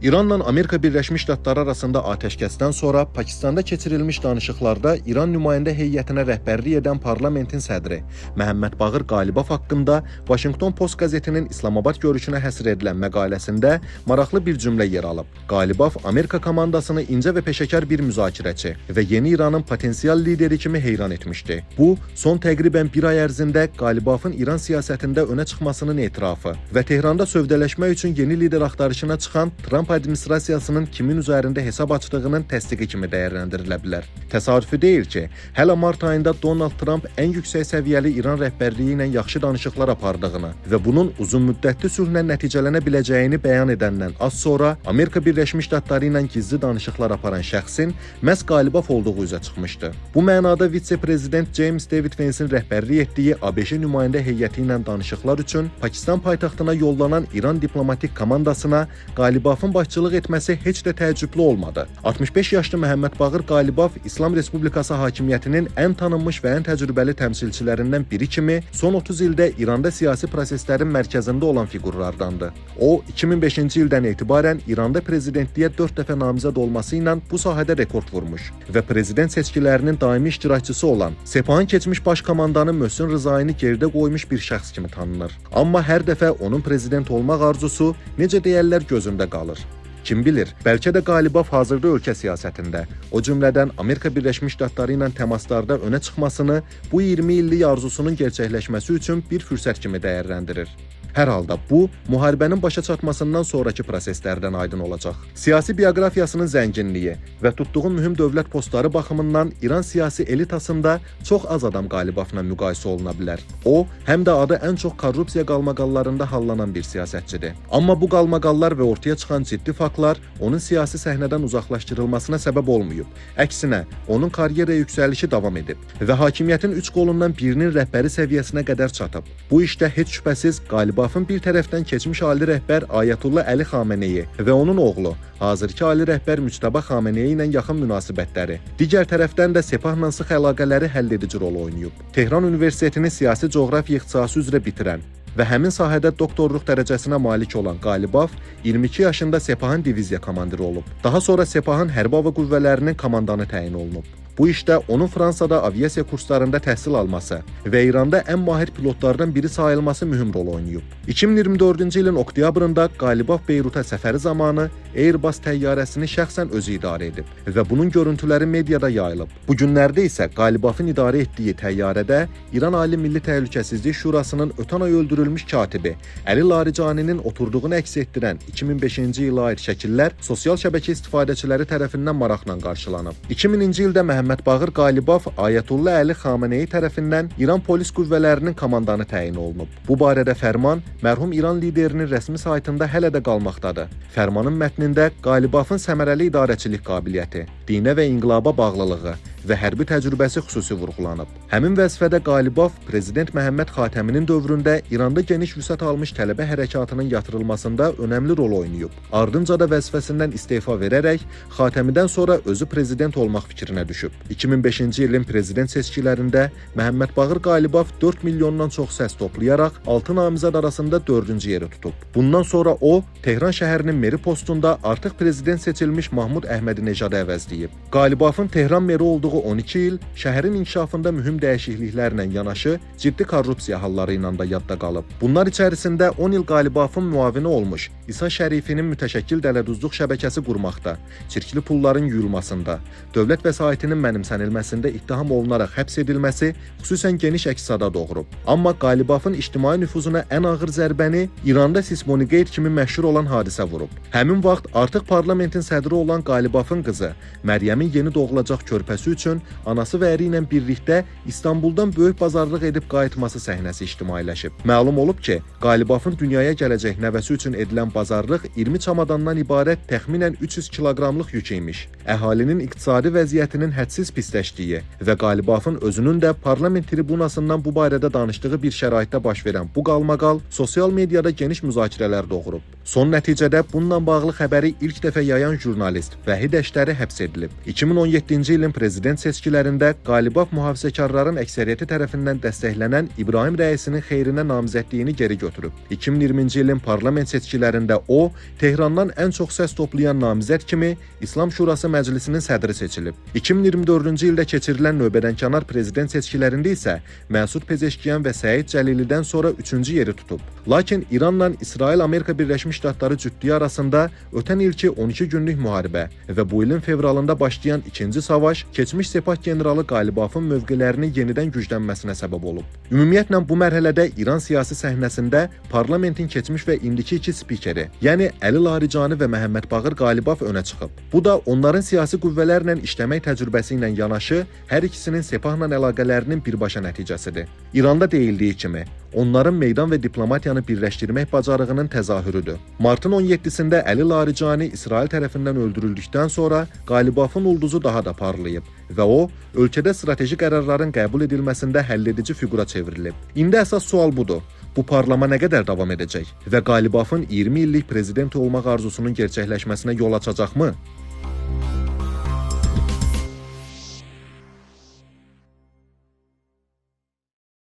İranla Amerika Birləşmiş Ştatları arasında atəşkəsdən sonra Pakistanda keçirilmiş danışıqlarda İran nümayəndə heyətinə rəhbərlik edən parlamentin sədri Məhəmməd Baqir Qalibov haqqında Washington Post qəzetinin İslamabad görüşünə həsr edilən məqaləsində maraqlı bir cümlə yer alıb. Qalibov Amerika komandasını incə və peşəkar bir müzakirəçi və yeni İranın potensial lideri kimi heyran etmişdi. Bu, son təqribən bir ay ərzində Qalibovun İran siyasətində önə çıxmasının etirafı və Tehranda sövdələşmək üçün yeni lider axtarışına çıxan Trump administrasiyasının kimin üzərində hesab açdığının təsdiqi kimi dəyərləndirilə bilər. Təsadüfi deyil ki, hələ mart ayında Donald Trump ən yüksək səviyyəli İran rəhbərliyi ilə yaxşı danışıqlar apardığını və bunun uzunmüddətli sülhlə nəticələnə biləcəyini bəyan edəndən az sonra Amerika Birləşmiş Ştatları ilə gizli danışıqlar aparan şəxsin məhz Qalibov olduğu üzə çıxmışdı. Bu mənada vitse-prezident James David Vance'in rəhbərlik etdiyi ABŞ nümayəndə heyəti ilə danışıqlar üçün Pakistan paytaxtına yollanan İran diplomatik komandasına Qalibovun başçılıq etməsi heç də təəccüblü olmadı. 65 yaşlı Məhəmməd Baqir Qalibov İslam Respublikası hakimiyyətinin ən tanınmış və ən təcrübəli təmsilçilərindən biri kimi son 30 ildə İranda siyasi proseslərin mərkəzində olan fiqurlardandır. O, 2005-ci ildən etibarən İranda prezidentliyə 4 dəfə namizəd olması ilə bu sahədə rekord vurmuş və prezident seçkilərinin daimi iştirakçısı olan Sepahın keçmiş baş komandanı Möhsen Rızayini geridə qoymuş bir şəxs kimi tanınır. Amma hər dəfə onun prezident olmaq arzusu, necə deyərlər, gözündə qalır. Kim bilir, bəlkə də Qalibov hazırda ölkə siyasətində, o cümlədən Amerika Birləşmiş Ştatları ilə təmaslarda önə çıxmasını bu 20 illik arzusunun gerçəkləşməsi üçün bir fürsət kimi dəyərləndirir. Hər halda bu, müharibənin başa çatmasından sonraki proseslərdən aydın olacaq. Siyasi bioqrafiyasının zənginliyi və tutduğu mühüm dövlət postları baxımından İran siyasi elitasında çox az adam Qalibovla müqayisə oluna bilər. O, həm də adı ən çox korrupsiya qalmaqallarında hallanan bir siyasətçidir. Amma bu qalmaqallar və ortaya çıxan ciddi faktlar onun siyasi səhnədən uzaqlaşdırılmasına səbəb olmayıb. Əksinə, onun karyera yüksəlişi davam edib və hakimiyyətin 3 qolundan birinin rəhbəri səviyyəsinə qədər çatıb. Bu işdə heç şübhəsiz Qalibov bir tərəfdən keçmiş ali rəhbər Ayətullah Əli Xameneyi və onun oğlu, hazırki ali rəhbər Müçtəba Xameneyi ilə yaxın münasibətləri, digər tərəfdən də Sepahla sıx əlaqələri həll edici rol oynayıb. Tehran Universitetini siyasi coğrafiya ixtisası üzrə bitirən və həmin sahədə doktorluq dərəcəsinə malik olan Qalibov 22 yaşında Sepahın diviziya komandiri olub. Daha sonra Sepahın hərbi hava qüvvələrinin komandanı təyin olunub. Bu işdə onun Fransada aviasiya kurslarında təhsil alması və İranda ən mahir pilotlardan biri sayılması mühüm rol oynayıb. 2024-cü ilin oktyabrında Qalibov Beyruta səfəri zamanı Airbus təyyarəsini şəxsən özü idarə edib və bunun görüntüləri mediada yayılıb. Bu günlərdə isə Qalibovun idarə etdiyi təyyarədə İran Ali Milli Təhlükəsizlik Şurasının ötən ay öldürülmüş katibi Əli Laricaninin oturduğunu əks etdirən 2005-ci ilə aid şəkillər sosial şəbəkə istifadəçiləri tərəfindən maraqla qarşılanıb. 2000-ci ildə Məhəmməd Baqir Qalibov Ayətullah Əli Xameneyi tərəfindən İran polis qüvvələrinin komandanı təyin olunub. Bu barədə fərman mərhum İran liderinin rəsmi saytında hələ də qalmaqdadır. Fərmanın mətnində Qalibovun səmərəli idarəçilik qabiliyyəti, dinə və inqilaba bağlılığı və hərbi təcrübəsi xüsusi vurğulanıb. Həmin vəzifədə Qalibov prezident Məhəmməd Xatəminin dövründə İranda geniş vüsət almış tələbə hərəkatının yatırılmasında önəmli rol oynayıb. Ardınca da vəzifəsindən istefa verərək Xatəmidən sonra özü prezident olmaq fikrinə düşüb. 2005-ci ilin prezident seçkilərində Məhəmməd Baqir Qalibov 4 milyondan çox səs toplayaraq 6 namizəd arasında 4-cü yeri tutub. Bundan sonra o, Tehran şəhərinin meri postunda artıq prezident seçilmiş Mahmud Əhmədinəcadı əvəzləyib. Qalibovun Tehran meri olduğu 12 il şəhərin inkişafında mühüm dəyişikliklərlə yanaşı ciddi korrupsiya halları ilə də yadda qalıb. Bunlar içərisində 10 il Qalibovun müavini olmuş İsa Şərifinin mütəşəkkil dələduzluq şəbəkəsi qurmaqda, çirkli pulların yuyulmasında, dövlət vəsaitinin mənimsənilməsində ittiham olunaraq həbs edilməsi xüsusən geniş əks-sada doğurub. Amma Qalibovun ictimai nüfuzuna ən ağır zərbəni İranda Sismonigate kimi məşhur olan hadisə vurub. Həmin vaxt artıq parlamentin sədri olan Qalibovun qızı Məryəmin yeni doğulacaq körpəsi üçün anası və əri ilə birlikdə İstanbuldan böyük bazarlıq edib qayıtması səhnəsi ictimailəşib. Məlum olub ki, Qalibovun dünyaya gələcək nəvəsi üçün edilən bazarlıq 20 çamadandan ibarət təxminən 300 kiloqramlıq yük imiş. Əhalinin iqtisadi vəziyyətinin hədsiz hədsiz pisləşdiyi və Qalibafın özünün də parlament tribunasından bu barədə danışdığı bir şəraitdə baş verən bu qalmaqal sosial mediada geniş müzakirələr doğurub. Son nəticədə bununla bağlı xəbəri ilk dəfə yayan jurnalist Vahid Əştəri həbs edilib. 2017-ci ilin prezident seçkilərində Qalibaf mühafizəkarların əksəriyyəti tərəfindən dəstəklənən İbrahim Rəisinin xeyrinə namizədliyini geri götürüb. 2020-ci ilin parlament seçkilərində o, Tehrandan ən çox səs toplayan namizəd kimi İslam Şurası Məclisinin sədri seçilib. 2024-cü ildə keçirilən növbədənkənar prezident seçkilərində isə Məsud Pezeşkiyan və Səid Cəlilidən sonra 3-cü yeri tutub. Lakin İranla İsrail-Amerika Birləşmiş Ştatları cütlüyü arasında ötən ilki 12 günlük müharibə və bu ilin fevralında başlayan ikinci savaş keçmiş Sepah generalı Qalibafın mövqelərinin yenidən güclənməsinə səbəb olub. Ümumiyyətlə bu mərhələdə İran siyasi səhnəsində parlamentin keçmiş və indiki iki spikeri, yəni Əli Larijani və Məhəmməd Baqir Qalibaf önə çıxıb. Bu da onların siyasi qüvvələrlə işləmək təcrübəsi ilə yanaşı hər ikisinin Sepahla əlaqələrinin birbaşa nəticəsidir. İranda deyildiyi kimi, onların meydan və diplomatiyanı birləşdirmək bacarığının təzahürüdür. Martın 17-sində Əli Larijani İsrail tərəfindən öldürüldükdən sonra Qalibafın ulduzu daha da parlayıb və o, ölkədə strateji qərarların qəbul edilməsində həlledici fiqura çevrilib. İndi əsas sual budur. Bu parlama nə qədər davam edəcək və Qalibafın 20 illik prezident olmaq arzusunun gerçəkləşməsinə yol açacaqmı?